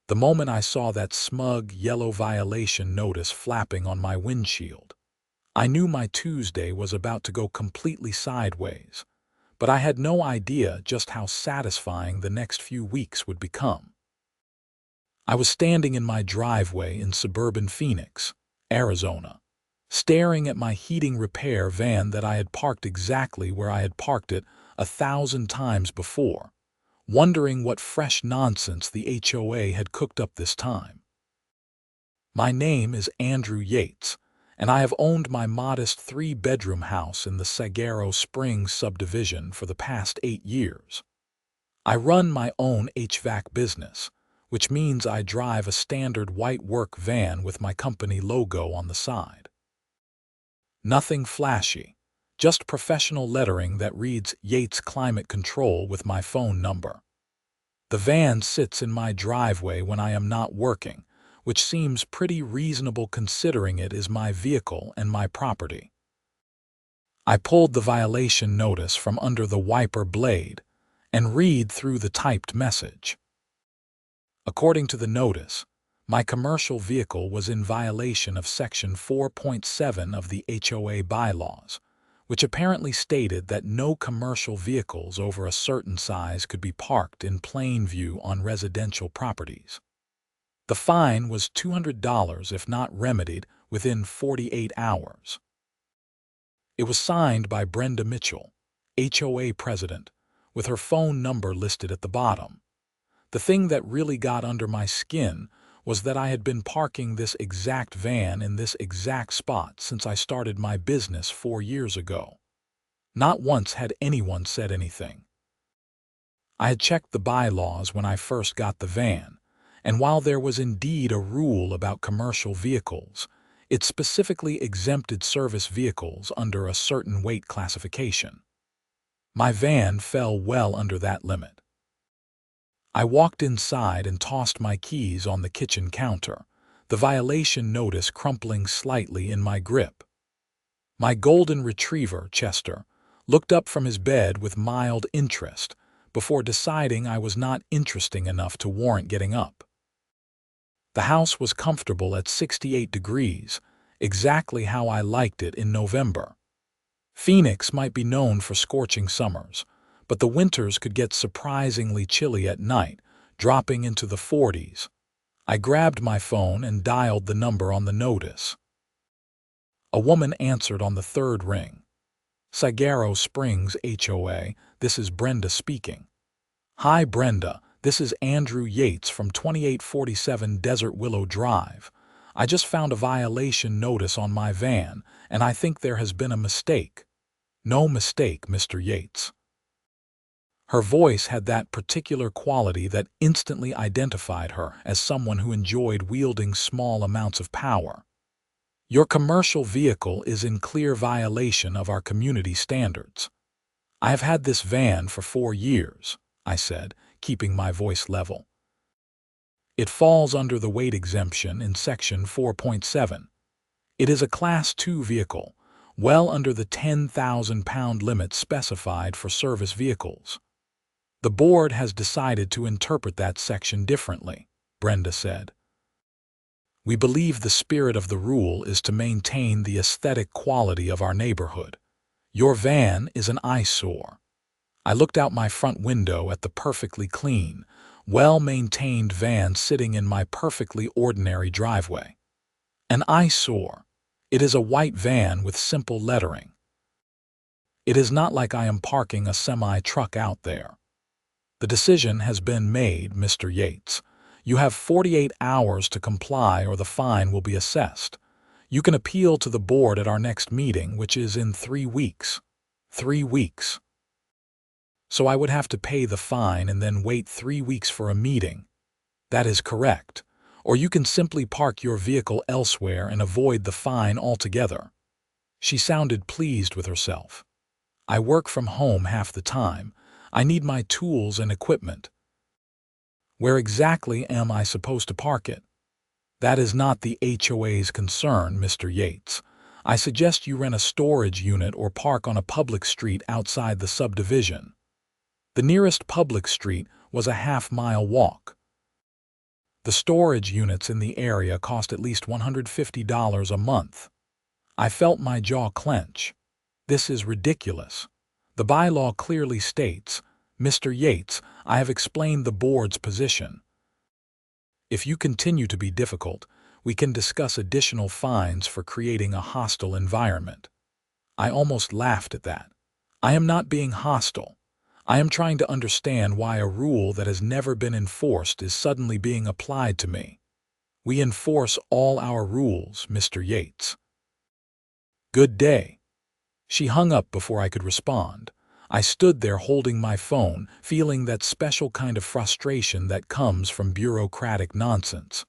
the moment I saw that smug yellow violation notice flapping on my windshield. I knew my Tuesday was about to go completely sideways, but I had no idea just how satisfying the next few weeks would become. I was standing in my driveway in suburban Phoenix, Arizona, staring at my heating repair van that I had parked exactly where I had parked it 1,000 times before, wondering what fresh nonsense the HOA had cooked up this time. My name is Andrew Yates, and I have owned my modest 3-bedroom house in the Saguaro Springs subdivision for the past 8 years. I run my own HVAC business, which means I drive a standard white work van with my company logo on the side. Nothing flashy, just professional lettering that reads Yates Climate Control with my phone number. The van sits in my driveway when I am not working, which seems pretty reasonable considering it is my vehicle and my property. I pulled the violation notice from under the wiper blade and read through the typed message. According to the notice, my commercial vehicle was in violation of Section 4.7 of the HOA bylaws, which apparently stated that no commercial vehicles over a certain size could be parked in plain view on residential properties. The fine was $200 if not remedied within 48 hours. It was signed by Brenda Mitchell, HOA President, with her phone number listed at the bottom. The thing that really got under my skin was that I had been parking this exact van in this exact spot since I started my business 4 years ago. Not once had anyone said anything. I had checked the bylaws when I first got the van, and while there was indeed a rule about commercial vehicles, it specifically exempted service vehicles under a certain weight classification. My van fell well under that limit. I walked inside and tossed my keys on the kitchen counter, the violation notice crumpling slightly in my grip. My golden retriever, Chester, looked up from his bed with mild interest before deciding I was not interesting enough to warrant getting up. The house was comfortable at 68 degrees, exactly how I liked it in November. Phoenix might be known for scorching summers, but the winters could get surprisingly chilly at night, dropping into the 40s. I grabbed my phone and dialed the number on the notice. A woman answered on the third ring. Saguaro Springs HOA, this is Brenda speaking. Hi Brenda, this is Andrew Yates from 2847 Desert Willow Drive. I just found a violation notice on my van, and I think there has been a mistake. No mistake, Mr. Yates. Her voice had that particular quality that instantly identified her as someone who enjoyed wielding small amounts of power. Your commercial vehicle is in clear violation of our community standards. I have had this van for 4 years, I said, keeping my voice level. It falls under the weight exemption in Section 4.7. It is a Class 2 vehicle, well under the 10,000-pound limit specified for service vehicles. The board has decided to interpret that section differently, Brenda said. We believe the spirit of the rule is to maintain the aesthetic quality of our neighborhood. Your van is an eyesore. I looked out my front window at the perfectly clean, well-maintained van sitting in my perfectly ordinary driveway. An eyesore. It is a white van with simple lettering. It is not like I am parking a semi-truck out there. The decision has been made, Mr. Yates. You have 48 hours to comply or the fine will be assessed. You can appeal to the board at our next meeting, which is in 3 weeks. 3 weeks. So I would have to pay the fine and then wait 3 weeks for a meeting. That is correct. Or you can simply park your vehicle elsewhere and avoid the fine altogether. She sounded pleased with herself. I work from home half the time. I need my tools and equipment. Where exactly am I supposed to park it? That is not the HOA's concern, Mr. Yates. I suggest you rent a storage unit or park on a public street outside the subdivision. The nearest public street was a half-mile walk. The storage units in the area cost at least $150 a month. I felt my jaw clench. This is ridiculous. The bylaw clearly states, "Mr. Yates, I have explained the board's position. If you continue to be difficult, we can discuss additional fines for creating a hostile environment." I almost laughed at that. I am not being hostile. I am trying to understand why a rule that has never been enforced is suddenly being applied to me. We enforce all our rules, Mr. Yates. Good day. She hung up before I could respond. I stood there holding my phone, feeling that special kind of frustration that comes from bureaucratic nonsense.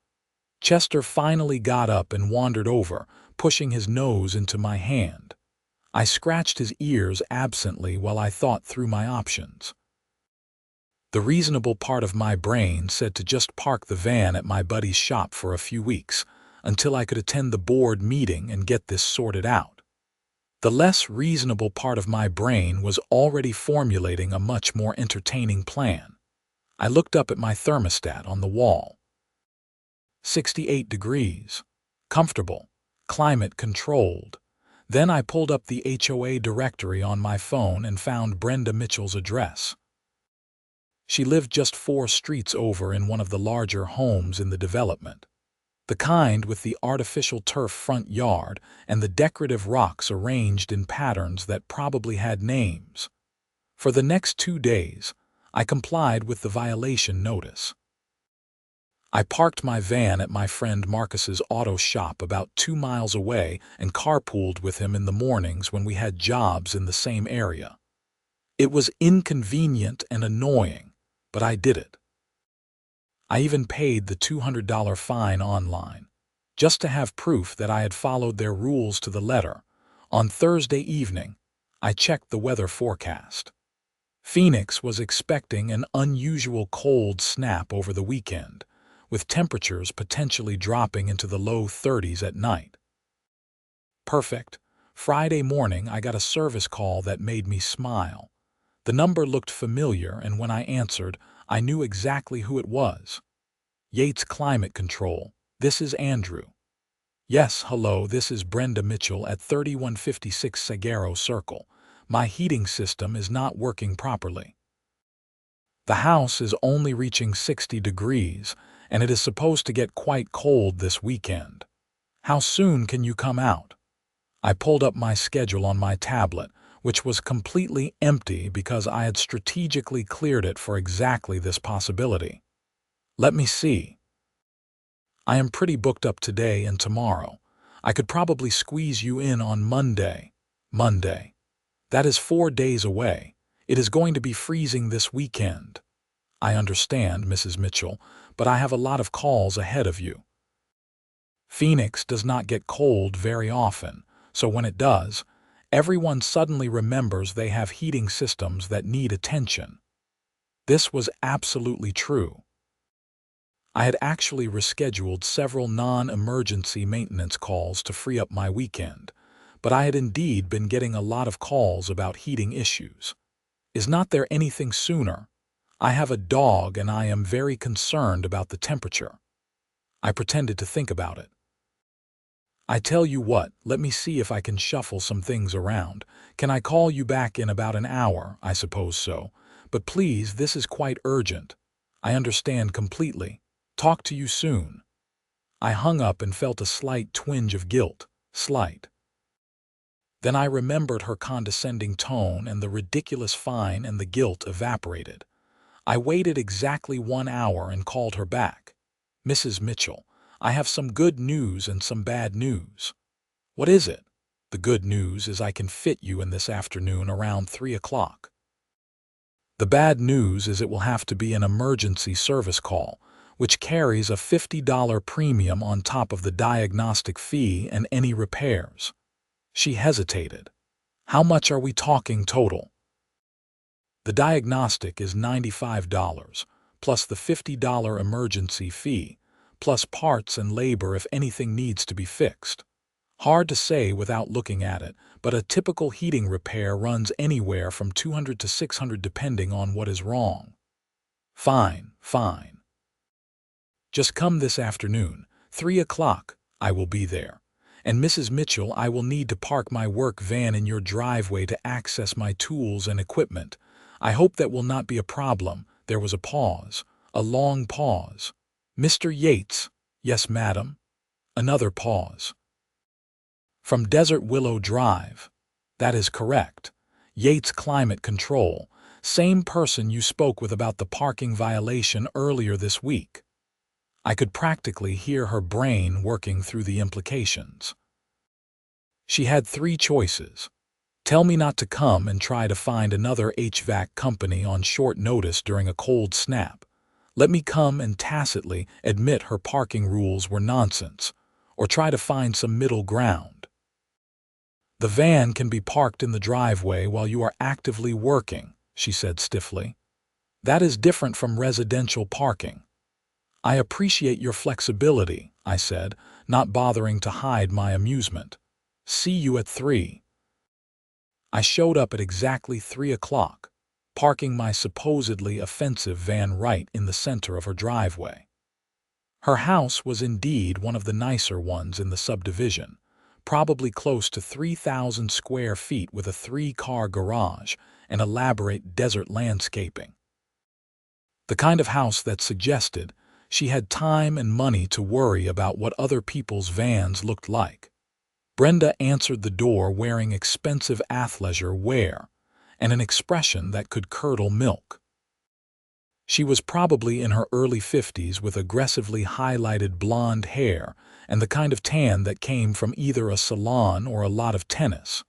Chester finally got up and wandered over, pushing his nose into my hand. I scratched his ears absently while I thought through my options. The reasonable part of my brain said to just park the van at my buddy's shop for a few weeks, until I could attend the board meeting and get this sorted out. The less reasonable part of my brain was already formulating a much more entertaining plan. I looked up at my thermostat on the wall. 68 degrees. Comfortable. Climate controlled. Then I pulled up the HOA directory on my phone and found Brenda Mitchell's address. She lived just 4 streets over in one of the larger homes in the development. The kind with the artificial turf front yard and the decorative rocks arranged in patterns that probably had names. For the next 2 days, I complied with the violation notice. I parked my van at my friend Marcus's auto shop about 2 miles away and carpooled with him in the mornings when we had jobs in the same area. It was inconvenient and annoying, but I did it. I even paid the $200 fine online, just to have proof that I had followed their rules to the letter. On Thursday evening, I checked the weather forecast. Phoenix was expecting an unusual cold snap over the weekend, with temperatures potentially dropping into the low 30s at night. Perfect. Friday morning, I got a service call that made me smile. The number looked familiar, and when I answered, I knew exactly who it was. Yates Climate Control. This is Andrew. Yes, hello, this is Brenda Mitchell at 3156 Sagaro Circle. My heating system is not working properly. The house is only reaching 60 degrees, and it is supposed to get quite cold this weekend. How soon can you come out? I pulled up my schedule on my tablet, which was completely empty because I had strategically cleared it for exactly this possibility. Let me see. I am pretty booked up today and tomorrow. I could probably squeeze you in on Monday. Monday. That is 4 days away. It is going to be freezing this weekend. I understand, Mrs. Mitchell, but I have a lot of calls ahead of you. Phoenix does not get cold very often, so when it does, everyone suddenly remembers they have heating systems that need attention. This was absolutely true. I had actually rescheduled several non-emergency maintenance calls to free up my weekend, but I had indeed been getting a lot of calls about heating issues. Is not there anything sooner? I have a dog and I am very concerned about the temperature. I pretended to think about it. I tell you what, let me see if I can shuffle some things around. Can I call you back in about an hour? I suppose so. But please, this is quite urgent. I understand completely. Talk to you soon. I hung up and felt a slight twinge of guilt. Slight. Then I remembered her condescending tone, and the ridiculous fine and the guilt evaporated. I waited exactly 1 hour and called her back. Mrs. Mitchell, I have some good news and some bad news. What is it? The good news is I can fit you in this afternoon around 3 o'clock. The bad news is it will have to be an emergency service call, which carries a $50 premium on top of the diagnostic fee and any repairs. She hesitated. How much are we talking total? The diagnostic is $95, plus the $50 emergency fee, plus parts and labor if anything needs to be fixed. Hard to say without looking at it, but a typical heating repair runs anywhere from $200 to $600 depending on what is wrong. Fine, fine. Just come this afternoon, 3 o'clock, I will be there. And Mrs. Mitchell, I will need to park my work van in your driveway to access my tools and equipment. I hope that will not be a problem. There was a pause, a long pause. Mr. Yates. Yes, madam. Another pause. From Desert Willow Drive. That is correct. Yates Climate Control. Same person you spoke with about the parking violation earlier this week. I could practically hear her brain working through the implications. She had 3 choices. Tell me not to come and try to find another HVAC company on short notice during a cold snap. Let me come and tacitly admit her parking rules were nonsense, or try to find some middle ground. The van can be parked in the driveway while you are actively working, she said stiffly. That is different from residential parking. I appreciate your flexibility, I said, not bothering to hide my amusement. See you at 3. I showed up at exactly 3 o'clock, parking my supposedly offensive van right in the center of her driveway. Her house was indeed one of the nicer ones in the subdivision, probably close to 3,000 square feet with a 3-car garage and elaborate desert landscaping. The kind of house that suggested she had time and money to worry about what other people's vans looked like. Brenda answered the door wearing expensive athleisure wear and an expression that could curdle milk. She was probably in her early 50s with aggressively highlighted blonde hair and the kind of tan that came from either a salon or a lot of tennis.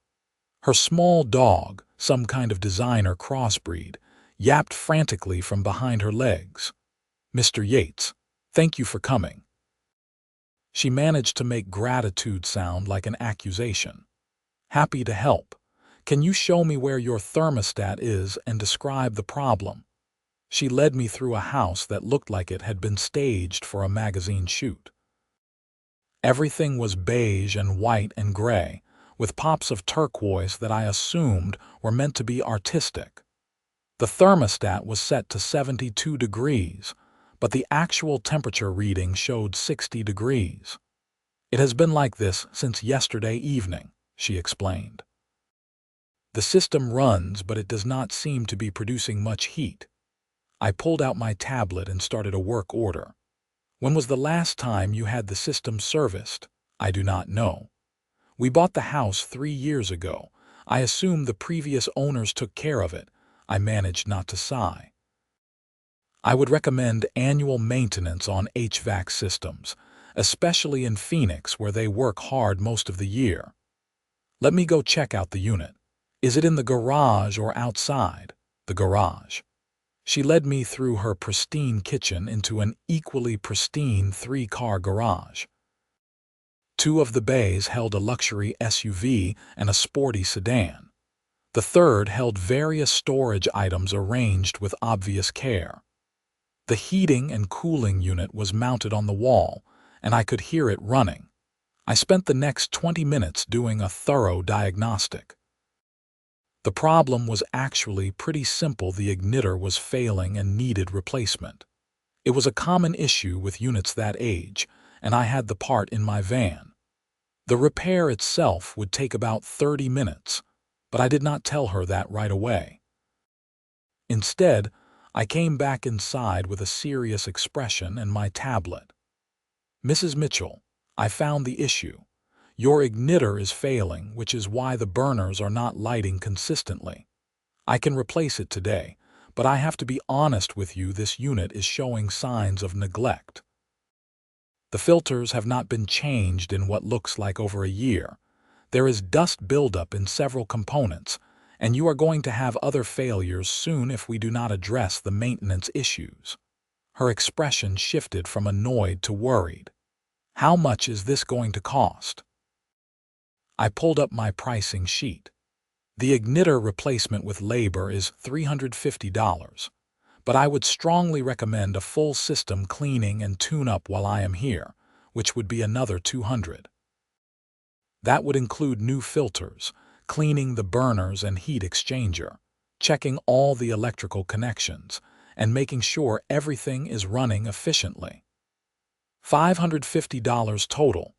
Her small dog, some kind of designer crossbreed, yapped frantically from behind her legs. Mr. Yates, thank you for coming. She managed to make gratitude sound like an accusation. Happy to help. Can you show me where your thermostat is and describe the problem? She led me through a house that looked like it had been staged for a magazine shoot. Everything was beige and white and gray, with pops of turquoise that I assumed were meant to be artistic. The thermostat was set to 72 degrees, but the actual temperature reading showed 60 degrees. It has been like this since yesterday evening, she explained. The system runs, but it does not seem to be producing much heat. I pulled out my tablet and started a work order. When was the last time you had the system serviced? I do not know. We bought the house 3 years ago. I assume the previous owners took care of it. I managed not to sigh. I would recommend annual maintenance on HVAC systems, especially in Phoenix where they work hard most of the year. Let me go check out the unit. Is it in the garage or outside? The garage. She led me through her pristine kitchen into an equally pristine 3-car garage. 2 of the bays held a luxury SUV and a sporty sedan. The third held various storage items arranged with obvious care. The heating and cooling unit was mounted on the wall, and I could hear it running. I spent the next 20 minutes doing a thorough diagnostic. The problem was actually pretty simple. The igniter was failing and needed replacement. It was a common issue with units that age, and I had the part in my van. The repair itself would take about 30 minutes, but I did not tell her that right away. Instead, I came back inside with a serious expression and my tablet. Mrs. Mitchell, I found the issue. Your igniter is failing, which is why the burners are not lighting consistently. I can replace it today, but I have to be honest with you, this unit is showing signs of neglect. The filters have not been changed in what looks like over a year. There is dust buildup in several components, and you are going to have other failures soon if we do not address the maintenance issues. Her expression shifted from annoyed to worried. How much is this going to cost? I pulled up my pricing sheet. The igniter replacement with labor is $350, but I would strongly recommend a full system cleaning and tune-up while I am here, which would be another $200. That would include new filters, cleaning the burners and heat exchanger, checking all the electrical connections, and making sure everything is running efficiently. $550 total,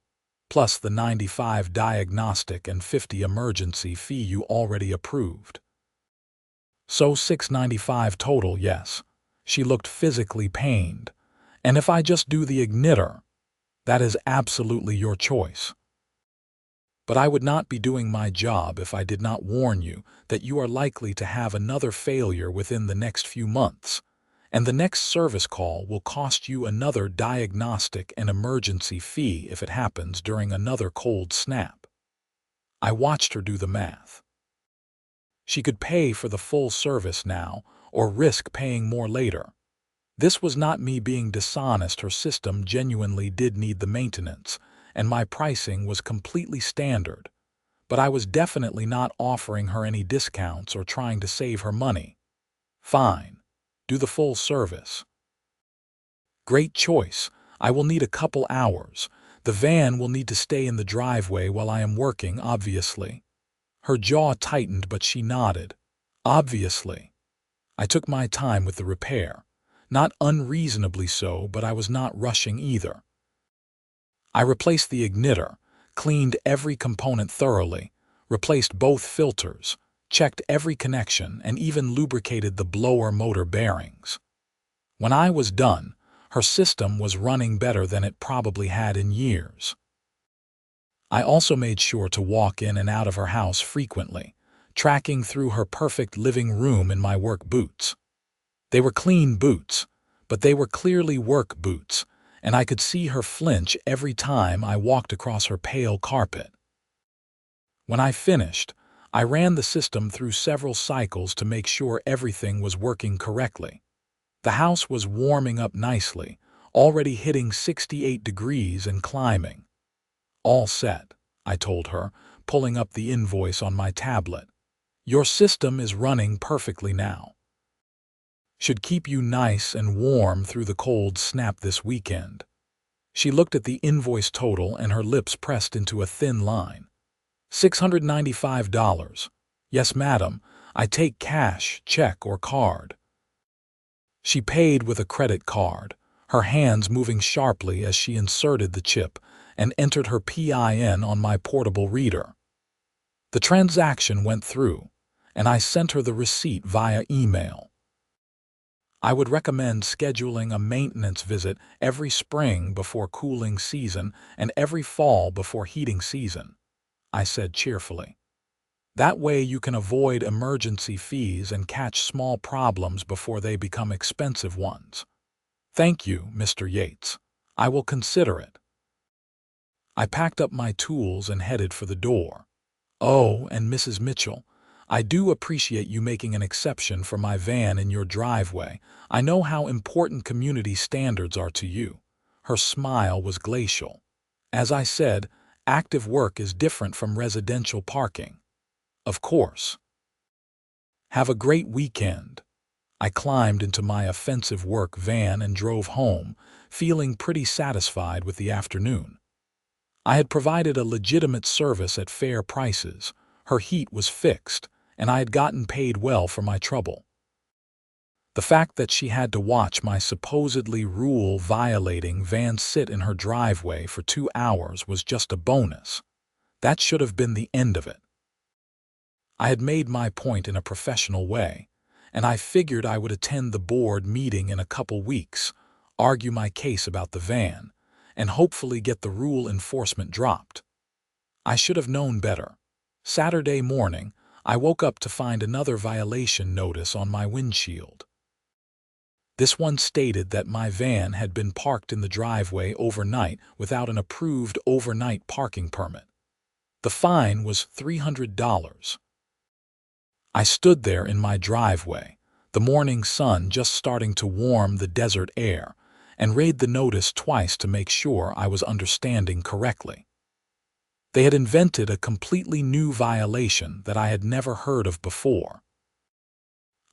plus the $95 diagnostic and $50 emergency fee you already approved. So $695 total, yes. She looked physically pained. And if I just do the igniter, that is absolutely your choice. But I would not be doing my job if I did not warn you that you are likely to have another failure within the next few months, and the next service call will cost you another diagnostic and emergency fee if it happens during another cold snap. I watched her do the math. She could pay for the full service now or risk paying more later. This was not me being dishonest. Her system genuinely did need the maintenance, and my pricing was completely standard, but I was definitely not offering her any discounts or trying to save her money. Fine. Do the full service. Great choice. I will need a couple hours. The van will need to stay in the driveway while I am working, obviously. Her jaw tightened, but she nodded. Obviously. I took my time with the repair. Not unreasonably so, but I was not rushing either. I replaced the igniter, cleaned every component thoroughly, replaced both filters, checked every connection, and even lubricated the blower motor bearings. When I was done, her system was running better than it probably had in years. I also made sure to walk in and out of her house frequently, tracking through her perfect living room in my work boots. They were clean boots, but they were clearly work boots, and I could see her flinch every time I walked across her pale carpet. When I finished, I ran the system through several cycles to make sure everything was working correctly. The house was warming up nicely, already hitting 68 degrees and climbing. All set, I told her, pulling up the invoice on my tablet. Your system is running perfectly now. Should keep you nice and warm through the cold snap this weekend. She looked at the invoice total and her lips pressed into a thin line. $695. Yes, madam. I take cash, check, or card. She paid with a credit card, her hands moving sharply as she inserted the chip and entered her PIN on my portable reader. The transaction went through, and I sent her the receipt via email. I would recommend scheduling a maintenance visit every spring before cooling season and every fall before heating season, I said cheerfully. That way you can avoid emergency fees and catch small problems before they become expensive ones. Thank you, Mr. Yates. I will consider it. I packed up my tools and headed for the door. Oh, and Mrs. Mitchell, I do appreciate you making an exception for my van in your driveway. I know how important community standards are to you. Her smile was glacial. As I said, active work is different from residential parking. Of course. Have a great weekend. I climbed into my offensive work van and drove home, feeling pretty satisfied with the afternoon. I had provided a legitimate service at fair prices, her heat was fixed, and I had gotten paid well for my trouble. The fact that she had to watch my supposedly rule-violating van sit in her driveway for 2 hours was just a bonus. That should have been the end of it. I had made my point in a professional way, and I figured I would attend the board meeting in a couple weeks, argue my case about the van, and hopefully get the rule enforcement dropped. I should have known better. Saturday morning, I woke up to find another violation notice on my windshield. This one stated that my van had been parked in the driveway overnight without an approved overnight parking permit. The fine was $300. I stood there in my driveway, the morning sun just starting to warm the desert air, and read the notice twice to make sure I was understanding correctly. They had invented a completely new violation that I had never heard of before.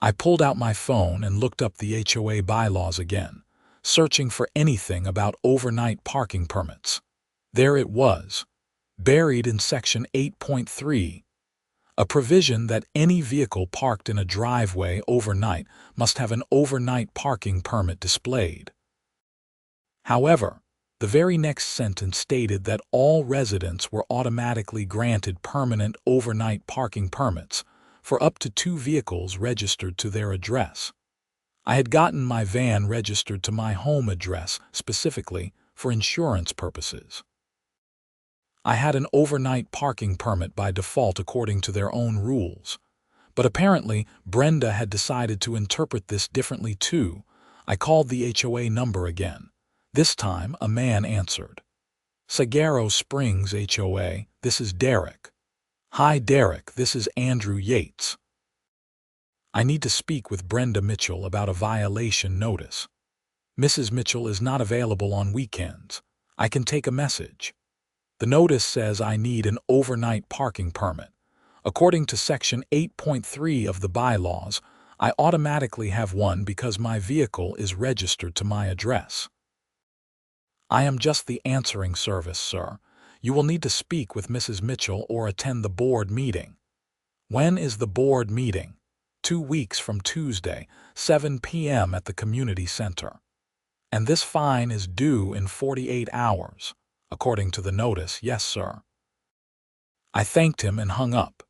I pulled out my phone and looked up the HOA bylaws again, searching for anything about overnight parking permits. There it was, buried in Section 8.3, a provision that any vehicle parked in a driveway overnight must have an overnight parking permit displayed. However, The very next sentence stated that all residents were automatically granted permanent overnight parking permits for up to 2 vehicles registered to their address. I had gotten my van registered to my home address specifically for insurance purposes. I had an overnight parking permit by default according to their own rules. But apparently, Brenda had decided to interpret this differently too. I called the HOA number again. This time, a man answered. Saguaro Springs HOA, this is Derek. Hi Derek, this is Andrew Yates. I need to speak with Brenda Mitchell about a violation notice. Mrs. Mitchell is not available on weekends. I can take a message. The notice says I need an overnight parking permit. According to Section 8.3 of the bylaws, I automatically have one because my vehicle is registered to my address. I am just the answering service, sir. You will need to speak with Mrs. Mitchell or attend the board meeting. When is the board meeting? 2 weeks from Tuesday, 7 p.m. at the community center. And this fine is due in 48 hours. According to the notice, yes, sir. I thanked him and hung up.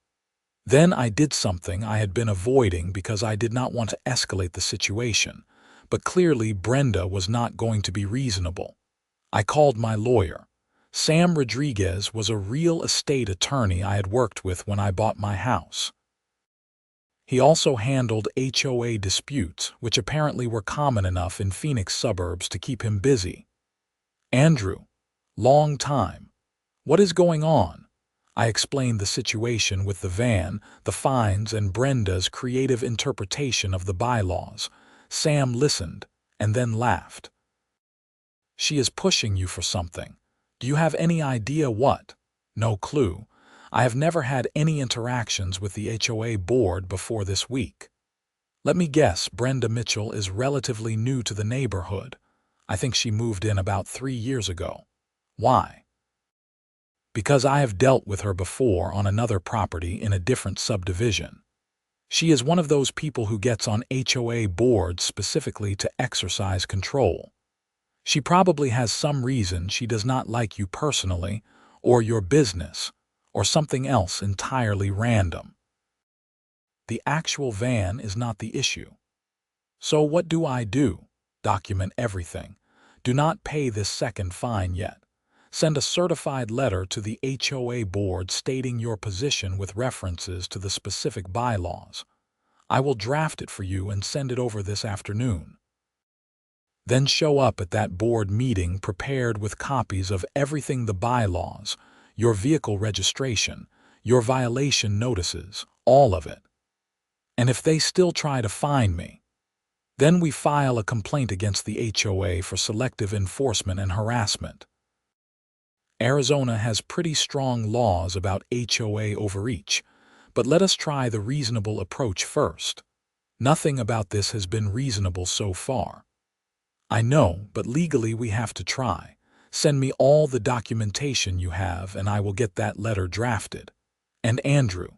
Then I did something I had been avoiding because I did not want to escalate the situation, but clearly Brenda was not going to be reasonable. I called my lawyer. Sam Rodriguez was a real estate attorney I had worked with when I bought my house. He also handled HOA disputes, which apparently were common enough in Phoenix suburbs to keep him busy. Andrew, long time. What is going on? I explained the situation with the van, the fines, and Brenda's creative interpretation of the bylaws. Sam listened and then laughed. She is pushing you for something. Do you have any idea what? No clue. I have never had any interactions with the HOA board before this week. Let me guess, Brenda Mitchell is relatively new to the neighborhood. I think she moved in about 3 years ago. Why? Because I have dealt with her before on another property in a different subdivision. She is one of those people who gets on HOA boards specifically to exercise control. She probably has some reason she does not like you personally, or your business, or something else entirely random. The actual van is not the issue. So what do? Document everything. Do not pay this second fine yet. Send a certified letter to the HOA board stating your position with references to the specific bylaws. I will draft it for you and send it over this afternoon. Then show up at that board meeting prepared with copies of everything, the bylaws, your vehicle registration, your violation notices, all of it. And if they still try to fine me, then we file a complaint against the HOA for selective enforcement and harassment. Arizona has pretty strong laws about HOA overreach, but let us try the reasonable approach first. Nothing about this has been reasonable so far. I know, but legally we have to try. Send me all the documentation you have and I will get that letter drafted. And Andrew,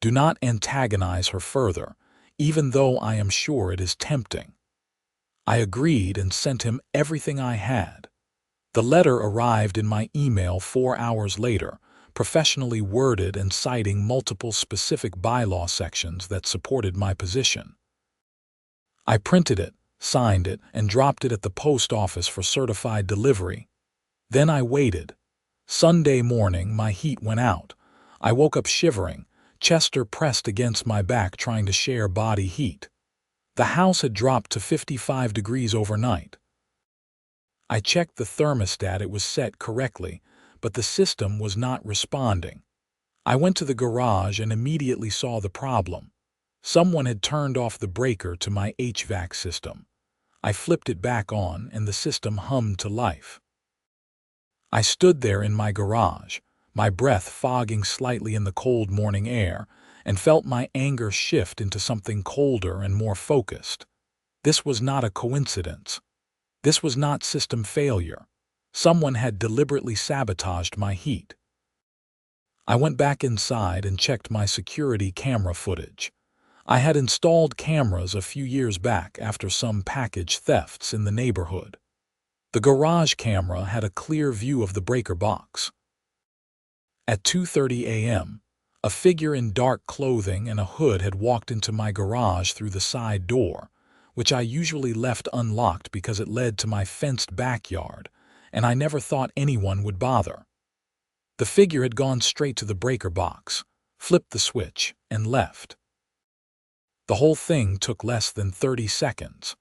do not antagonize her further, even though I am sure it is tempting. I agreed and sent him everything I had. The letter arrived in my email 4 hours later, professionally worded and citing multiple specific bylaw sections that supported my position. I printed it, signed it, and dropped it at the post office for certified delivery. Then I waited. Sunday morning, my heat went out. I woke up shivering, Chester pressed against my back trying to share body heat. The house had dropped to 55 degrees overnight. I checked the thermostat, it was set correctly, but the system was not responding. I went to the garage and immediately saw the problem. Someone had turned off the breaker to my HVAC system. I flipped it back on and the system hummed to life. I stood there in my garage, my breath fogging slightly in the cold morning air, and felt my anger shift into something colder and more focused. This was not a coincidence. This was not system failure. Someone had deliberately sabotaged my heat. I went back inside and checked my security camera footage. I had installed cameras a few years back after some package thefts in the neighborhood. The garage camera had a clear view of the breaker box. At 2:30 a.m., a figure in dark clothing and a hood had walked into my garage through the side door, which I usually left unlocked because it led to my fenced backyard, and I never thought anyone would bother. The figure had gone straight to the breaker box, flipped the switch, and left. The whole thing took less than 30 seconds.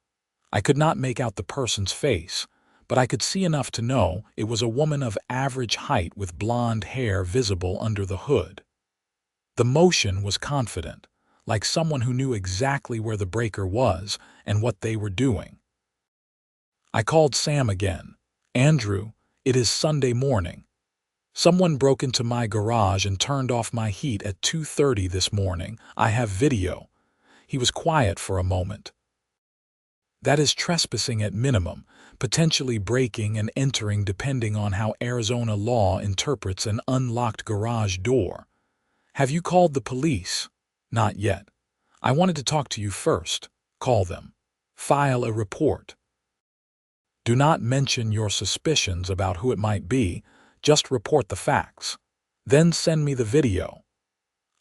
I could not make out the person's face, but I could see enough to know it was a woman of average height with blonde hair visible under the hood. The motion was confident, like someone who knew exactly where the breaker was and what they were doing. I called Sam again. "Andrew, it is Sunday morning. Someone broke into my garage and turned off my heat at 2:30 this morning. I have video." He was quiet for a moment. "That is trespassing at minimum, potentially breaking and entering depending on how Arizona law interprets an unlocked garage door. Have you called the police?" "Not yet. I wanted to talk to you first." "Call them. File a report. Do not mention your suspicions about who it might be, just report the facts. Then send me the video."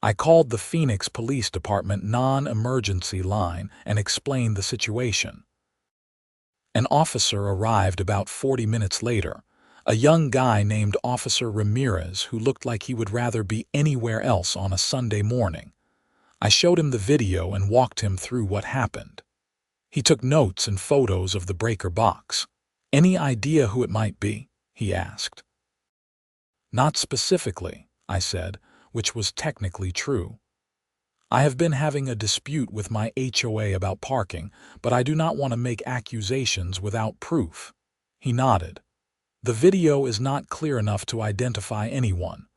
I called the Phoenix Police Department non-emergency line and explained the situation. An officer arrived about 40 minutes later, a young guy named Officer Ramirez who looked like he would rather be anywhere else on a Sunday morning. I showed him the video and walked him through what happened. He took notes and photos of the breaker box. "Any idea who it might be?" he asked. "Not specifically," I said, which was technically true. "I have been having a dispute with my HOA about parking, but I do not want to make accusations without proof." He nodded. "The video is not clear enough to identify anyone.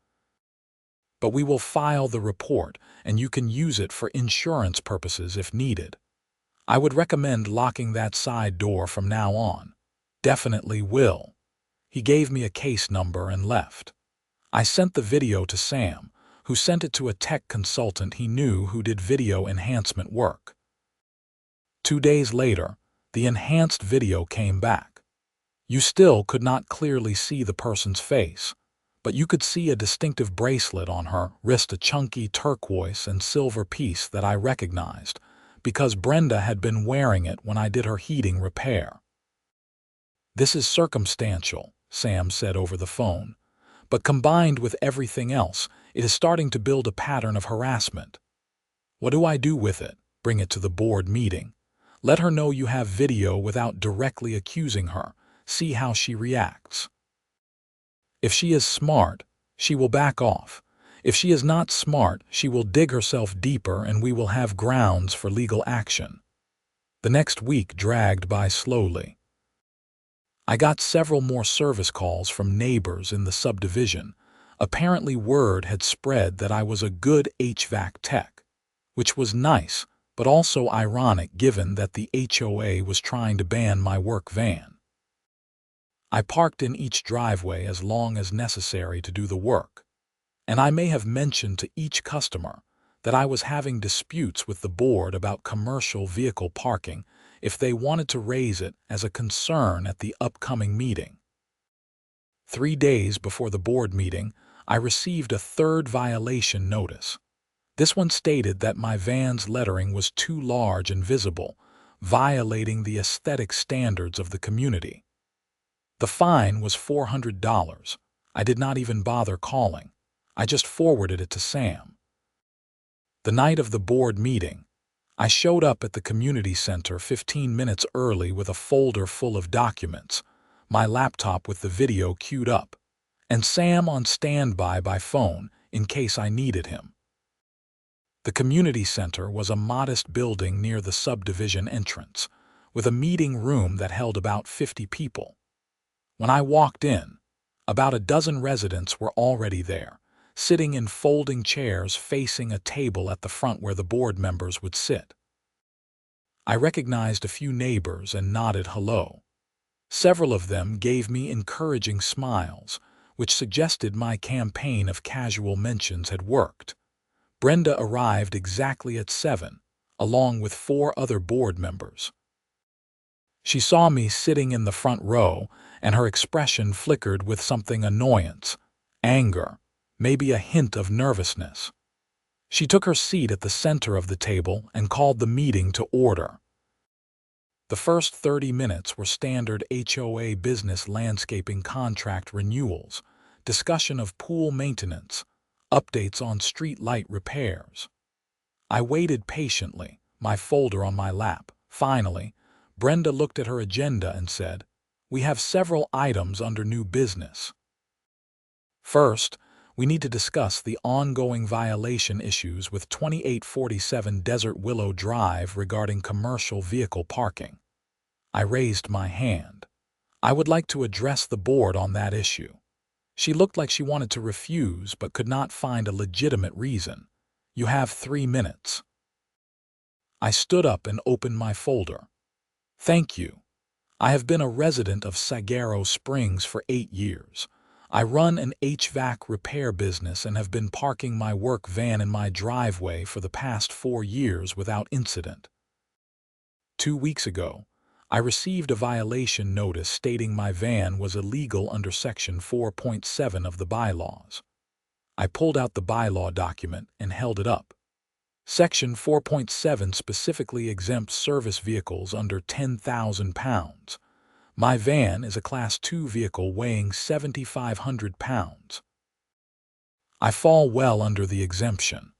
But we will file the report, and you can use it for insurance purposes if needed. I would recommend locking that side door from now on." "Definitely will." He gave me a case number and left. I sent the video to Sam, who sent it to a tech consultant he knew who did video enhancement work. 2 days later, the enhanced video came back. You still could not clearly see the person's face, but you could see a distinctive bracelet on her wrist, a chunky turquoise and silver piece that I recognized, because Brenda had been wearing it when I did her heating repair. "This is circumstantial," Sam said over the phone, "but combined with everything else, it is starting to build a pattern of harassment. What do I do with it? Bring it to the board meeting. Let her know you have video without directly accusing her. See how she reacts. If she is smart, she will back off. If she is not smart, she will dig herself deeper and we will have grounds for legal action." The next week dragged by slowly. I got several more service calls from neighbors in the subdivision. Apparently word had spread that I was a good HVAC tech, which was nice, but also ironic given that the HOA was trying to ban my work van. I parked in each driveway as long as necessary to do the work, and I may have mentioned to each customer that I was having disputes with the board about commercial vehicle parking if they wanted to raise it as a concern at the upcoming meeting. 3 days before the board meeting, I received a third violation notice. This one stated that my van's lettering was too large and visible, violating the aesthetic standards of the community. The fine was $400. I did not even bother calling. I just forwarded it to Sam. The night of the board meeting, I showed up at the community center 15 minutes early with a folder full of documents, my laptop with the video queued up, and Sam on standby by phone in case I needed him. The community center was a modest building near the subdivision entrance, with a meeting room that held about 50 people. When I walked in, about a dozen residents were already there, sitting in folding chairs facing a table at the front where the board members would sit. I recognized a few neighbors and nodded hello. Several of them gave me encouraging smiles, which suggested my campaign of casual mentions had worked. Brenda arrived exactly at 7, along with 4 other board members. She saw me sitting in the front row, and her expression flickered with something annoyance, anger, maybe a hint of nervousness. She took her seat at the center of the table and called the meeting to order. The first 30 minutes were standard HOA business landscaping contract renewals, discussion of pool maintenance, updates on street light repairs. I waited patiently, my folder on my lap. Finally, Brenda looked at her agenda and said, "We have several items under new business. First, we need to discuss the ongoing violation issues with 2847 Desert Willow Drive regarding commercial vehicle parking." I raised my hand. I would like to address the board on that issue. She looked like she wanted to refuse but could not find a legitimate reason. "You have 3 minutes." I stood up and opened my folder. "Thank you. I have been a resident of Saguaro Springs for 8 years. I run an HVAC repair business and have been parking my work van in my driveway for the past 4 years without incident. 2 weeks ago, I received a violation notice stating my van was illegal under Section 4.7 of the bylaws. I pulled out the bylaw document and held it up. Section 4.7 specifically exempts service vehicles under 10,000 pounds. My van is a Class 2 vehicle weighing 7,500 pounds. I fall well under the exemption.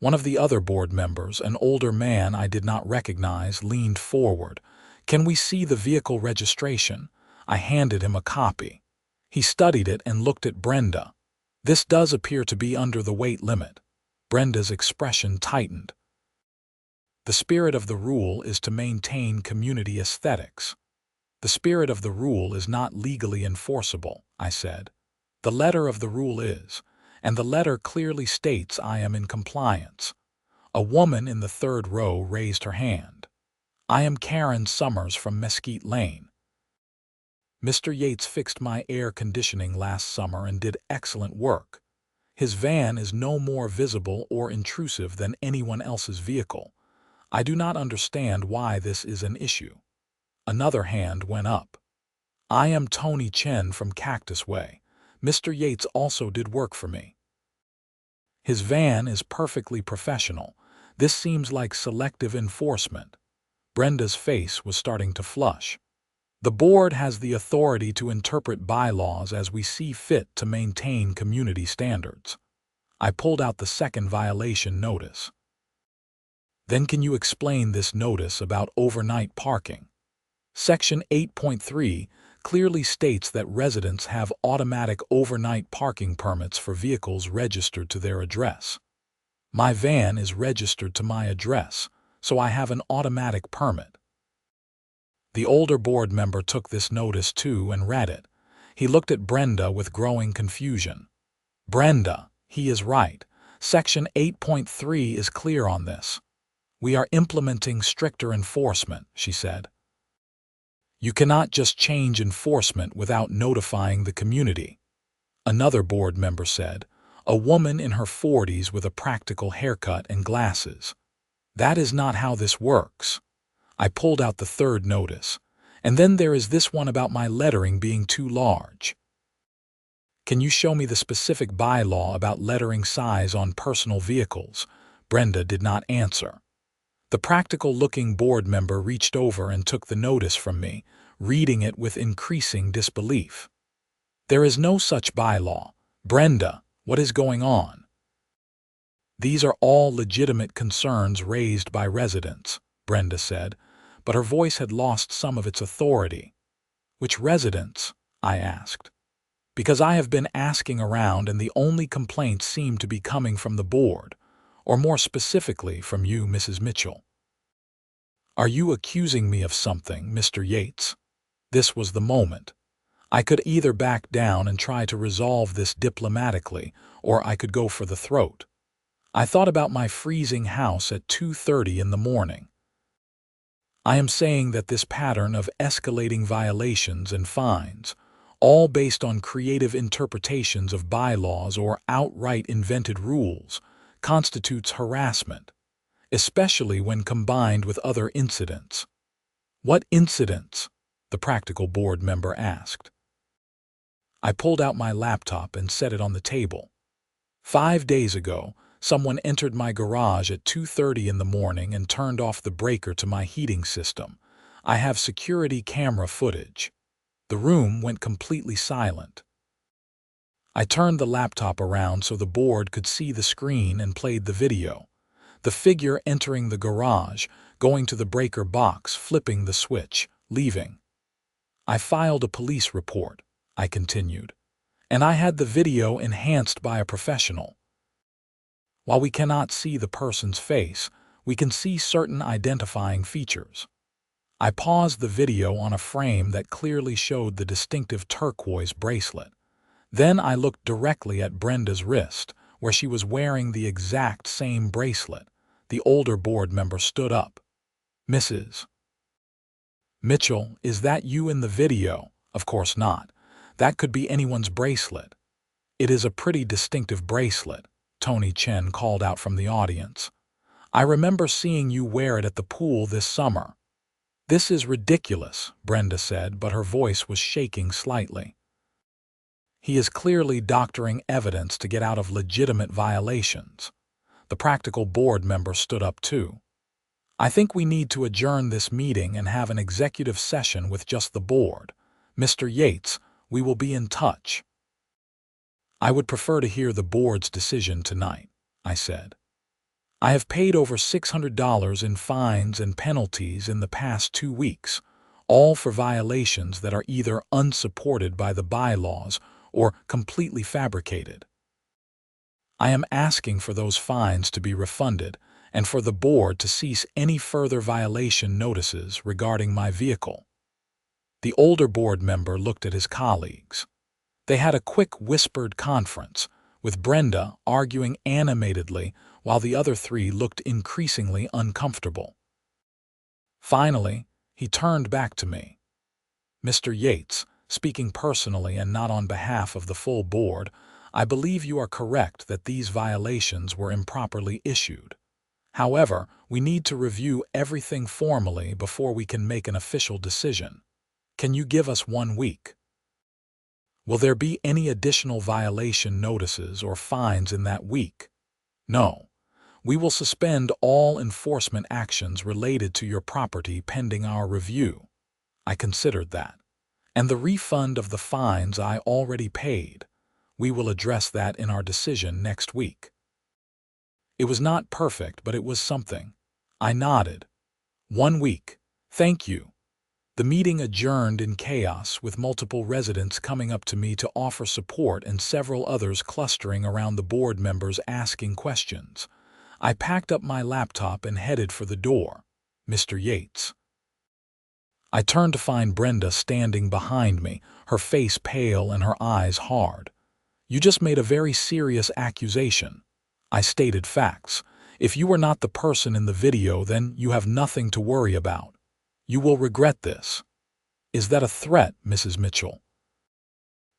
One of the other board members, an older man I did not recognize, leaned forward. "Can we see the vehicle registration?" I handed him a copy. He studied it and looked at Brenda. "This does appear to be under the weight limit." Brenda's expression tightened. "The spirit of the rule is to maintain community aesthetics." "The spirit of the rule is not legally enforceable," I said. "The letter of the rule is, and the letter clearly states I am in compliance." A woman in the third row raised her hand. "I am Karen Summers from Mesquite Lane. Mr. Yates fixed my air conditioning last summer and did excellent work. His van is no more visible or intrusive than anyone else's vehicle. I do not understand why this is an issue." Another hand went up. "I am Tony Chen from Cactus Way. Mr. Yates also did work for me. His van is perfectly professional. This seems like selective enforcement." Brenda's face was starting to flush. "The board has the authority to interpret bylaws as we see fit to maintain community standards." I pulled out the second violation notice. "Then can you explain this notice about overnight parking?" Section 8.3 clearly states that residents have automatic overnight parking permits for vehicles registered to their address. My van is registered to my address, so I have an automatic permit. The older board member took this notice too and read it. He looked at Brenda with growing confusion. "Brenda, he is right. Section 8.3 is clear on this. We are implementing stricter enforcement," she said. "You cannot just change enforcement without notifying the community," another board member said, a woman in her 40s with a practical haircut and glasses. "That is not how this works." I pulled out the third notice. "And then there is this one about my lettering being too large." "Can you show me the specific bylaw about lettering size on personal vehicles?" Brenda did not answer. The practical-looking board member reached over and took the notice from me, reading it with increasing disbelief. "There is no such bylaw. Brenda, what is going on?" "These are all legitimate concerns raised by residents," Brenda said, but her voice had lost some of its authority. "Which residents?" I asked. "Because I have been asking around and the only complaints seem to be coming from the board, or more specifically from you, Mrs. Mitchell." "Are you accusing me of something, Mr. Yates?" This was the moment. I could either back down and try to resolve this diplomatically, or I could go for the throat. I thought about my freezing house at 2:30 in the morning. "I am saying that this pattern of escalating violations and fines, all based on creative interpretations of bylaws or outright invented rules, constitutes harassment, especially when combined with other incidents." "What incidents?" the practical board member asked. I pulled out my laptop and set it on the table. 5 days ago, someone entered my garage at 2:30 in the morning and turned off the breaker to my heating system. I have security camera footage. The room went completely silent. I turned the laptop around so the board could see the screen and played the video. The figure entering the garage, going to the breaker box, flipping the switch, leaving. "I filed a police report," I continued, "and I had the video enhanced by a professional. While we cannot see the person's face, we can see certain identifying features." I paused the video on a frame that clearly showed the distinctive turquoise bracelet. Then I looked directly at Brenda's wrist, where she was wearing the exact same bracelet. The older board member stood up. "Mrs. Mitchell, is that you in the video?" "Of course not. That could be anyone's bracelet." "It is a pretty distinctive bracelet," Tony Chen called out from the audience. "I remember seeing you wear it at the pool this summer." "This is ridiculous," Brenda said, but her voice was shaking slightly. "He is clearly doctoring evidence to get out of legitimate violations." The practical board member stood up too. "I think we need to adjourn this meeting and have an executive session with just the board. Mr. Yates, we will be in touch." "I would prefer to hear the board's decision tonight," I said. "I have paid over $600 in fines and penalties in the past 2 weeks, all for violations that are either unsupported by the bylaws or completely fabricated. I am asking for those fines to be refunded and for the board to cease any further violation notices regarding my vehicle." The older board member looked at his colleagues. They had a quick whispered conference, with Brenda arguing animatedly while the other 3 looked increasingly uncomfortable. Finally, he turned back to me. "Mr. Yates, speaking personally and not on behalf of the full board, I believe you are correct that these violations were improperly issued. However, we need to review everything formally before we can make an official decision. Can you give us 1 week? Will there be any additional violation notices or fines in that week?" "No. We will suspend all enforcement actions related to your property pending our review." I considered that. "And the refund of the fines I already paid. We will address that in our decision next week." It was not perfect, but it was something. I nodded. 1 week. Thank you." The meeting adjourned in chaos, with multiple residents coming up to me to offer support and several others clustering around the board members asking questions. I packed up my laptop and headed for the door. "Mr. Yates." I turned to find Brenda standing behind me, her face pale and her eyes hard. "You just made a very serious accusation." I stated facts. "If you were not the person in the video, then you have nothing to worry about. You will regret this." "Is that a threat, Mrs. Mitchell?"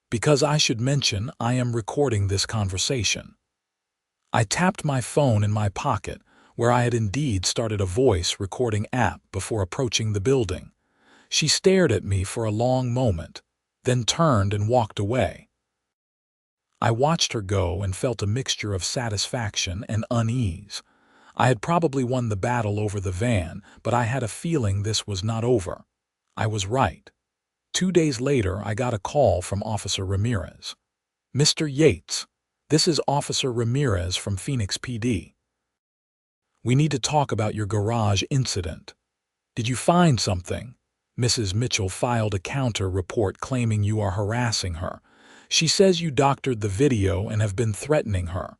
"Because I should mention I am recording this conversation." I tapped my phone in my pocket, where I had indeed started a voice recording app before approaching the building. She stared at me for a long moment, then turned and walked away. I watched her go and felt a mixture of satisfaction and unease. I had probably won the battle over the van, but I had a feeling this was not over. I was right. 2 days later, I got a call from Officer Ramirez. "Mr. Yates, this is Officer Ramirez from Phoenix PD. We need to talk about your garage incident. Did you find something?" Mrs. Mitchell filed a counter report claiming you are harassing her. She says you doctored the video and have been threatening her.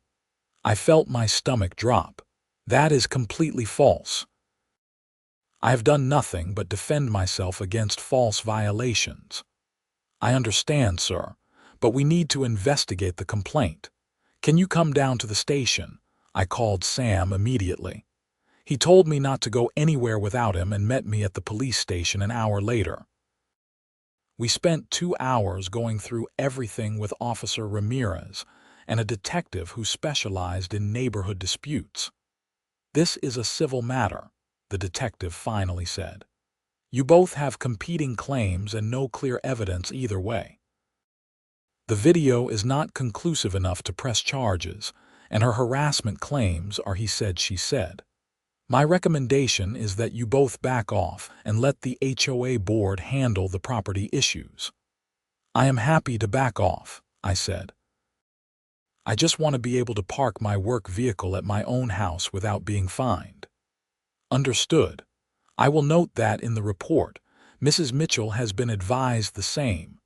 I felt my stomach drop. That is completely false. I have done nothing but defend myself against false violations. I understand, sir, but we need to investigate the complaint. Can you come down to the station? I called Sam immediately. He told me not to go anywhere without him and met me at the police station an hour later. We spent 2 hours going through everything with Officer Ramirez and a detective who specialized in neighborhood disputes. "This is a civil matter," the detective finally said. You both have competing claims and no clear evidence either way. The video is not conclusive enough to press charges, and her harassment claims are he said, she said. My recommendation is that you both back off and let the HOA board handle the property issues. I am happy to back off, I said. I just want to be able to park my work vehicle at my own house without being fined. Understood. I will note that in the report, Mrs. Mitchell has been advised the same.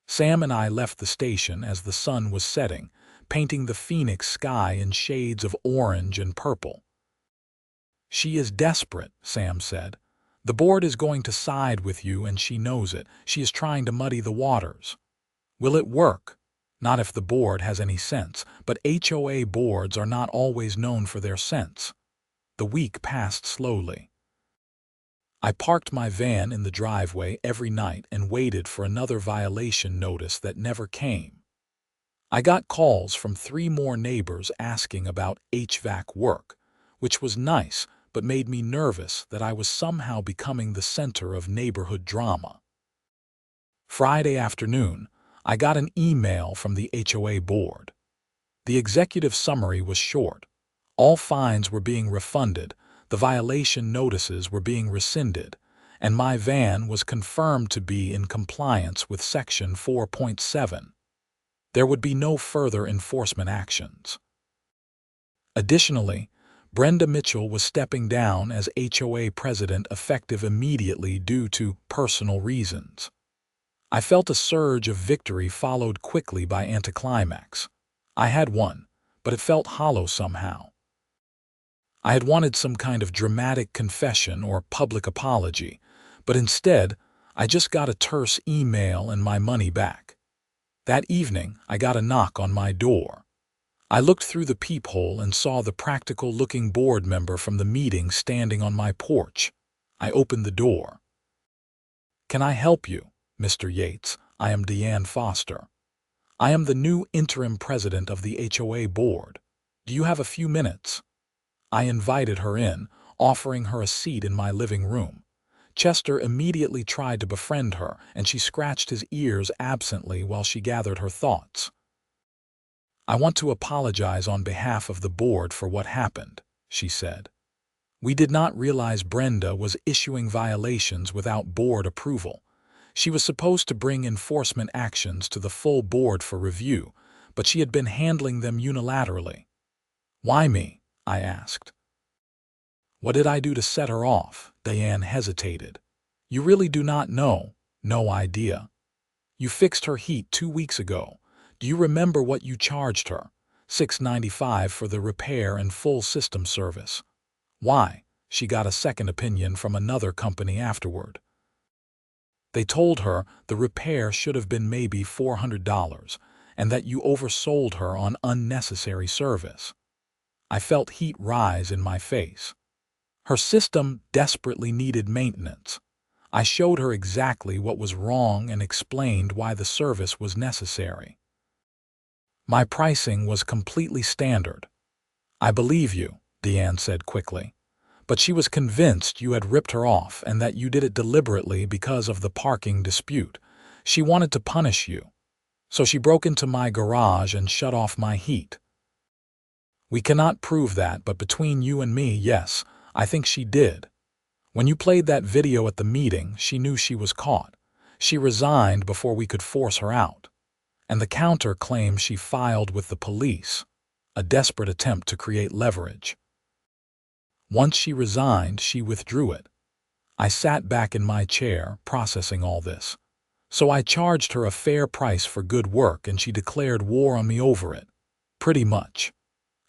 Sam and I left the station as the sun was setting, painting the Phoenix sky in shades of orange and purple. She is desperate, Sam said. The board is going to side with you and she knows it. She is trying to muddy the waters. Will it work? Not if the board has any sense, but HOA boards are not always known for their sense. The week passed slowly. I parked my van in the driveway every night and waited for another violation notice that never came. I got calls from 3 more neighbors asking about HVAC work, which was nice, but made me nervous that I was somehow becoming the center of neighborhood drama. Friday afternoon, I got an email from the HOA board. The executive summary was short. All fines were being refunded, the violation notices were being rescinded, and my van was confirmed to be in compliance with Section 4.7. There would be no further enforcement actions. Additionally, Brenda Mitchell was stepping down as HOA President effective immediately due to personal reasons. I felt a surge of victory followed quickly by anticlimax. I had won, but it felt hollow somehow. I had wanted some kind of dramatic confession or public apology, but instead, I just got a terse email and my money back. That evening, I got a knock on my door. I looked through the peephole and saw the practical-looking board member from the meeting standing on my porch. I opened the door. "Can I help you, Mr. Yates? I am Deanne Foster. I am the new interim president of the HOA board. Do you have a few minutes?" I invited her in, offering her a seat in my living room. Chester immediately tried to befriend her, and she scratched his ears absently while she gathered her thoughts. "I want to apologize on behalf of the board for what happened," she said. "We did not realize Brenda was issuing violations without board approval. She was supposed to bring enforcement actions to the full board for review, but she had been handling them unilaterally." "Why me?" I asked. "What did I do to set her off?" Diane hesitated. "You really do not know?" "No idea." "You fixed her heat 2 weeks ago. Do you remember what you charged her?" $6.95 for the repair and full system service. "Why?" She got a second opinion from another company afterward. They told her the repair should have been maybe $400 and that you oversold her on unnecessary service. I felt heat rise in my face. Her system desperately needed maintenance. I showed her exactly what was wrong and explained why the service was necessary. My pricing was completely standard. "I believe you," Deanne said quickly. "But she was convinced you had ripped her off and that you did it deliberately because of the parking dispute. She wanted to punish you. So she broke into my garage and shut off my heat." "We cannot prove that, but between you and me, yes, I think she did. When you played that video at the meeting, she knew she was caught. She resigned before we could force her out. And the counter claims she filed with the police, a desperate attempt to create leverage. Once she resigned, she withdrew it." I sat back in my chair, processing all this. "So I charged her a fair price for good work and she declared war on me over it." "Pretty much."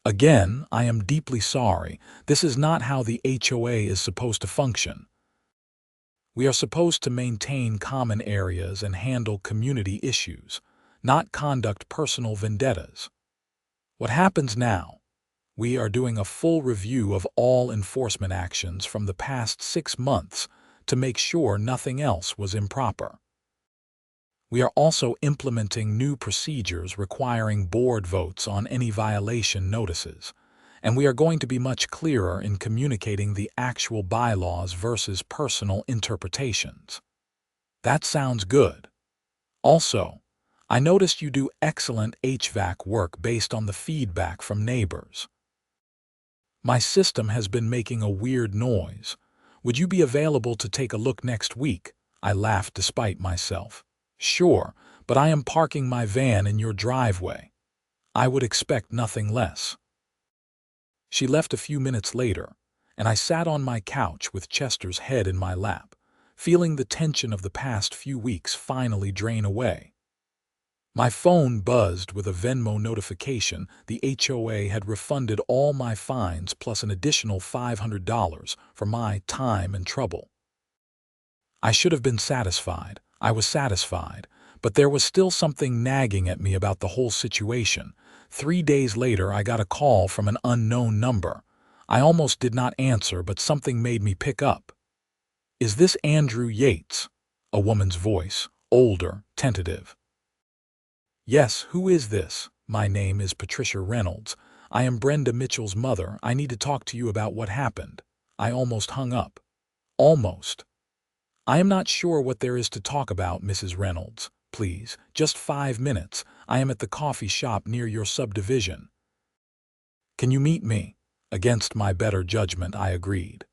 "Again, I am deeply sorry. This is not how the HOA is supposed to function. We are supposed to maintain common areas and handle community issues, not conduct personal vendettas. What happens now? We are doing a full review of all enforcement actions from the past 6 months to make sure nothing else was improper. We are also implementing new procedures requiring board votes on any violation notices, and we are going to be much clearer in communicating the actual bylaws versus personal interpretations. That sounds good. Also, I noticed you do excellent HVAC work based on the feedback from neighbors. My system has been making a weird noise. Would you be available to take a look next week? I laughed despite myself. Sure, but I am parking my van in your driveway. I would expect nothing less. She left a few minutes later, and I sat on my couch with Chester's head in my lap, feeling the tension of the past few weeks finally drain away. My phone buzzed with a Venmo notification. The HOA had refunded all my fines plus an additional $500 for my time and trouble. I should have been satisfied. I was satisfied, but there was still something nagging at me about the whole situation. 3 days later, I got a call from an unknown number. I almost did not answer, but something made me pick up. "Is this Andrew Yates?" A woman's voice, older, tentative. "Yes, who is this?" "My name is Patricia Reynolds. I am Brenda Mitchell's mother. I need to talk to you about what happened." I almost hung up. Almost. "I am not sure what there is to talk about, Mrs. Reynolds. Please, just 5 minutes. I am at the coffee shop near your subdivision." "Can you meet me?" Against my better judgment, I agreed.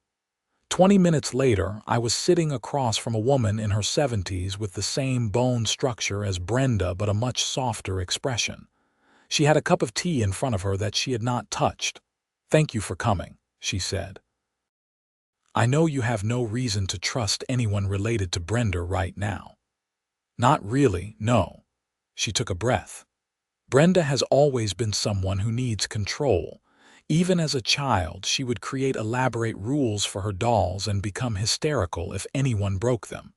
20 minutes later, I was sitting across from a woman in her 70s with the same bone structure as Brenda but a much softer expression. She had a cup of tea in front of her that she had not touched. "Thank you for coming," she said. "I know you have no reason to trust anyone related to Brenda right now." "Not really, no." She took a breath. "Brenda has always been someone who needs control. Even as a child, she would create elaborate rules for her dolls and become hysterical if anyone broke them.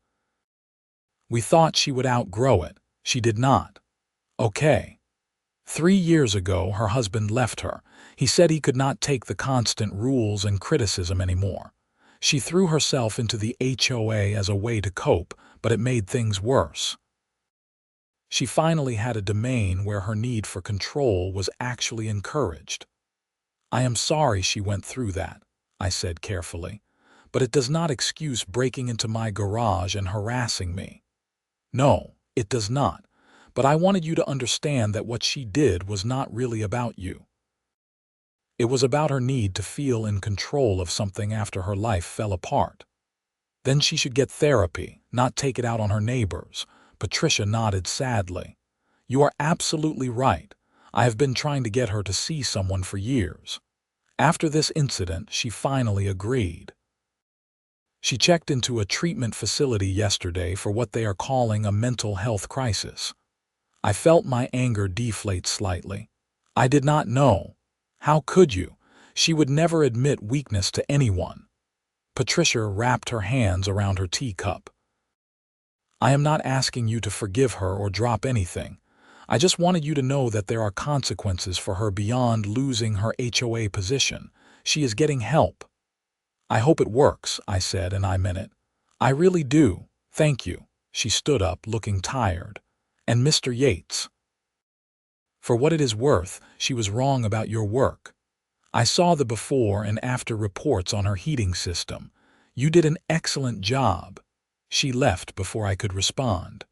We thought she would outgrow it. She did not. Okay. 3 years ago, her husband left her. He said he could not take the constant rules and criticism anymore. She threw herself into the HOA as a way to cope, but it made things worse. She finally had a domain where her need for control was actually encouraged. "I am sorry she went through that," I said carefully, "but it does not excuse breaking into my garage and harassing me." "No, it does not, but I wanted you to understand that what she did was not really about you. It was about her need to feel in control of something after her life fell apart. Then she should get therapy, not take it out on her neighbors." Patricia nodded sadly. "You are absolutely right. I have been trying to get her to see someone for years." After this incident, she finally agreed. She checked into a treatment facility yesterday for what they are calling a mental health crisis. I felt my anger deflate slightly. I did not know. How could you? She would never admit weakness to anyone. Patricia wrapped her hands around her teacup. "I am not asking you to forgive her or drop anything. I just wanted you to know that there are consequences for her beyond losing her HOA position. She is getting help." "I hope it works," I said, and I meant it. "I really do. Thank you." She stood up, looking tired. "And Mr. Yates. For what it is worth, she was wrong about your work. I saw the before and after reports on her heating system. You did an excellent job." She left before I could respond.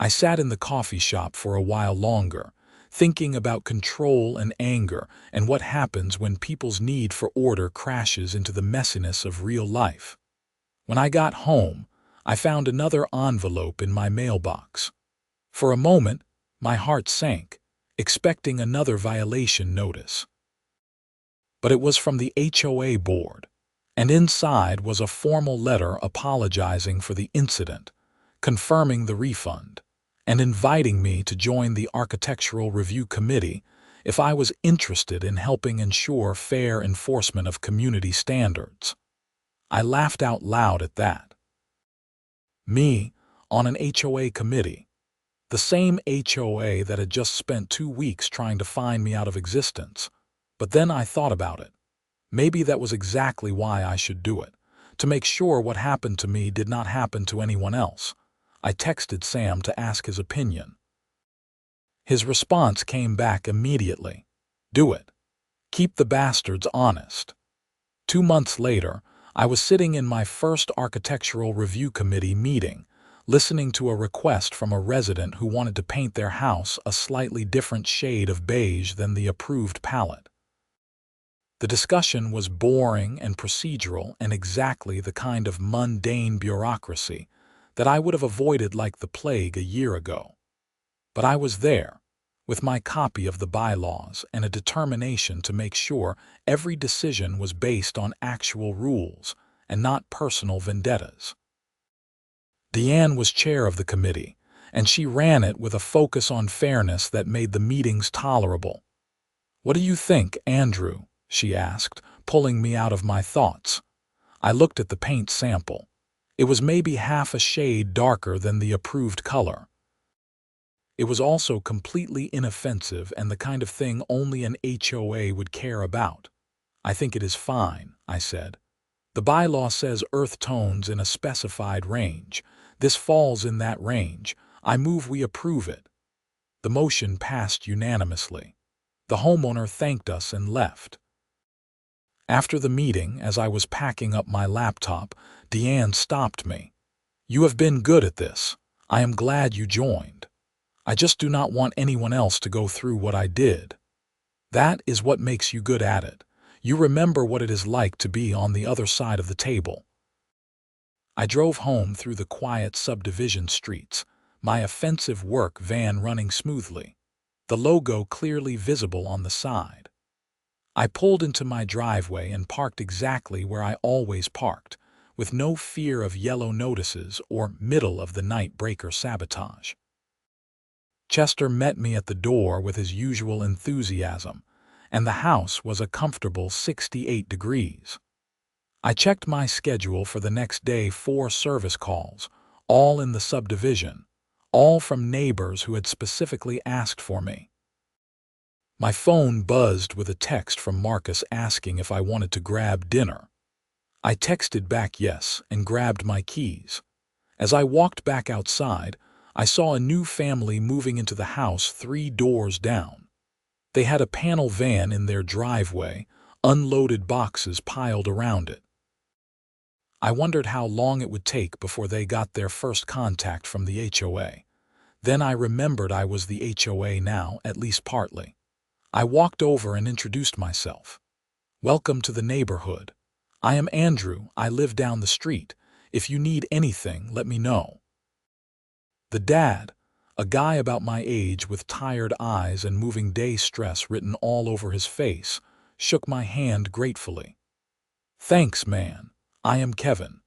I sat in the coffee shop for a while longer, thinking about control and anger and what happens when people's need for order crashes into the messiness of real life. When I got home, I found another envelope in my mailbox. For a moment, my heart sank, expecting another violation notice. But it was from the HOA board, and inside was a formal letter apologizing for the incident, confirming the refund, and inviting me to join the Architectural Review Committee if I was interested in helping ensure fair enforcement of community standards. I laughed out loud at that. Me, on an HOA committee, the same HOA that had just spent 2 weeks trying to find me out of existence. But then I thought about it. Maybe that was exactly why I should do it, to make sure what happened to me did not happen to anyone else. I texted Sam to ask his opinion. His response came back immediately. "Do it. Keep the bastards honest. 2 months later, I was sitting in my first architectural review committee meeting, listening to a request from a resident who wanted to paint their house a slightly different shade of beige than the approved palette. The discussion was boring and procedural and exactly the kind of mundane bureaucracy that I would have avoided like the plague a year ago. But I was there, with my copy of the bylaws and a determination to make sure every decision was based on actual rules and not personal vendettas. Deanne was chair of the committee, and she ran it with a focus on fairness that made the meetings tolerable. "What do you think, Andrew?" she asked, pulling me out of my thoughts. I looked at the paint sample. It was maybe half a shade darker than the approved color. It was also completely inoffensive and the kind of thing only an HOA would care about. "I think it is fine," I said. "The bylaw says earth tones in a specified range. This falls in that range. I move we approve it." The motion passed unanimously. The homeowner thanked us and left. After the meeting, as I was packing up my laptop, Deanne stopped me. "You have been good at this. I am glad you joined. I just do not want anyone else to go through what I did. That is what makes you good at it. You remember what it is like to be on the other side of the table." I drove home through the quiet subdivision streets, my offensive work van running smoothly, the logo clearly visible on the side. I pulled into my driveway and parked exactly where I always parked, with no fear of yellow notices or middle-of-the-night breaker sabotage. Chester met me at the door with his usual enthusiasm, and the house was a comfortable 68 degrees. I checked my schedule for the next day: 4 service calls, all in the subdivision, all from neighbors who had specifically asked for me. My phone buzzed with a text from Marcus asking if I wanted to grab dinner. I texted back yes and grabbed my keys. As I walked back outside, I saw a new family moving into the house 3 doors down. They had a panel van in their driveway, unloaded boxes piled around it. I wondered how long it would take before they got their first contact from the HOA. Then I remembered I was the HOA now, at least partly. I walked over and introduced myself. "Welcome to the neighborhood. I am Andrew. I live down the street. If you need anything, let me know." The dad, a guy about my age with tired eyes and moving day stress written all over his face, shook my hand gratefully. "Thanks, man. I am Kevin.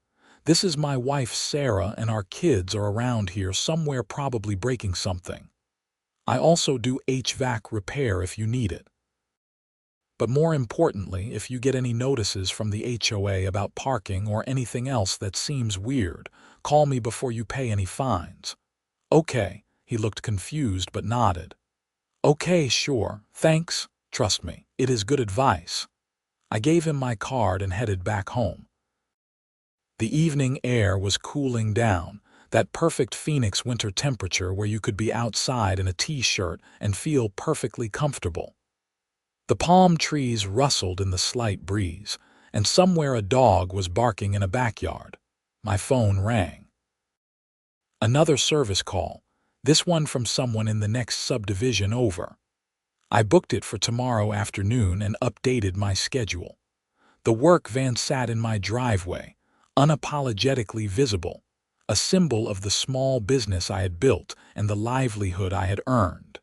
This is my wife Sarah, and our kids are around here somewhere, probably breaking something. I also do HVAC repair if you need it. But more importantly, if you get any notices from the HOA about parking or anything else that seems weird, call me before you pay any fines." "Okay," he looked confused but nodded. "Okay, sure, thanks, trust me, it is good advice." I gave him my card and headed back home. The evening air was cooling down, that perfect Phoenix winter temperature where you could be outside in a t-shirt and feel perfectly comfortable. The palm trees rustled in the slight breeze, and somewhere a dog was barking in a backyard. My phone rang. Another service call, this one from someone in the next subdivision over. I booked it for tomorrow afternoon and updated my schedule. The work van sat in my driveway, unapologetically visible, a symbol of the small business I had built and the livelihood I had earned.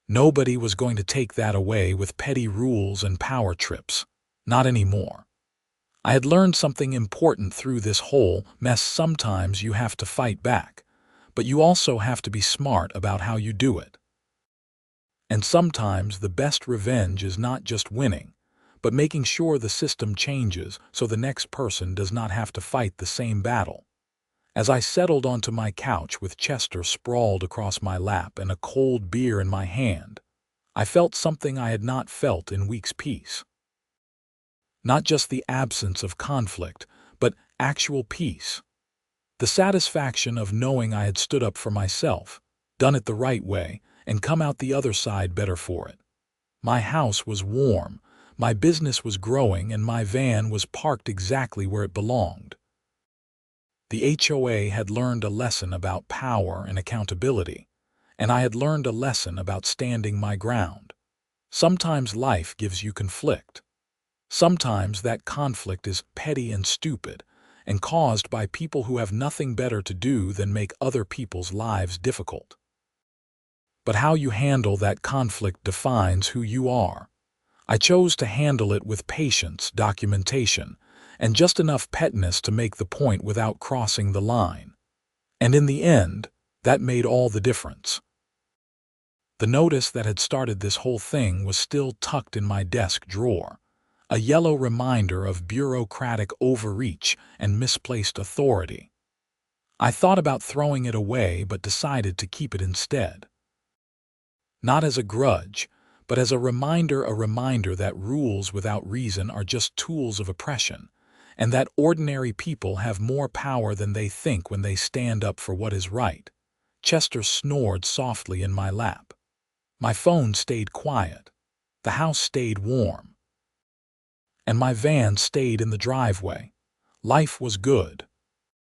Nobody was going to take that away with petty rules and power trips. Not anymore. I had learned something important through this whole mess. Sometimes you have to fight back, but you also have to be smart about how you do it. And sometimes the best revenge is not just winning, but making sure the system changes so the next person does not have to fight the same battle. As I settled onto my couch with Chester sprawled across my lap and a cold beer in my hand, I felt something I had not felt in weeks. Peace. Not just the absence of conflict, but actual peace. The satisfaction of knowing I had stood up for myself, done it the right way, and come out the other side better for it. My house was warm, my business was growing, and my van was parked exactly where it belonged. The HOA had learned a lesson about power and accountability, and I had learned a lesson about standing my ground. Sometimes life gives you conflict. Sometimes that conflict is petty and stupid, and caused by people who have nothing better to do than make other people's lives difficult. But how you handle that conflict defines who you are. I chose to handle it with patience, documentation, and just enough petness to make the point without crossing the line. And in the end, that made all the difference. The notice that had started this whole thing was still tucked in my desk drawer, a yellow reminder of bureaucratic overreach and misplaced authority. I thought about throwing it away but decided to keep it instead. Not as a grudge, but as a reminder that rules without reason are just tools of oppression, and that ordinary people have more power than they think when they stand up for what is right. Chester snored softly in my lap. My phone stayed quiet. The house stayed warm. And my van stayed in the driveway. Life was good.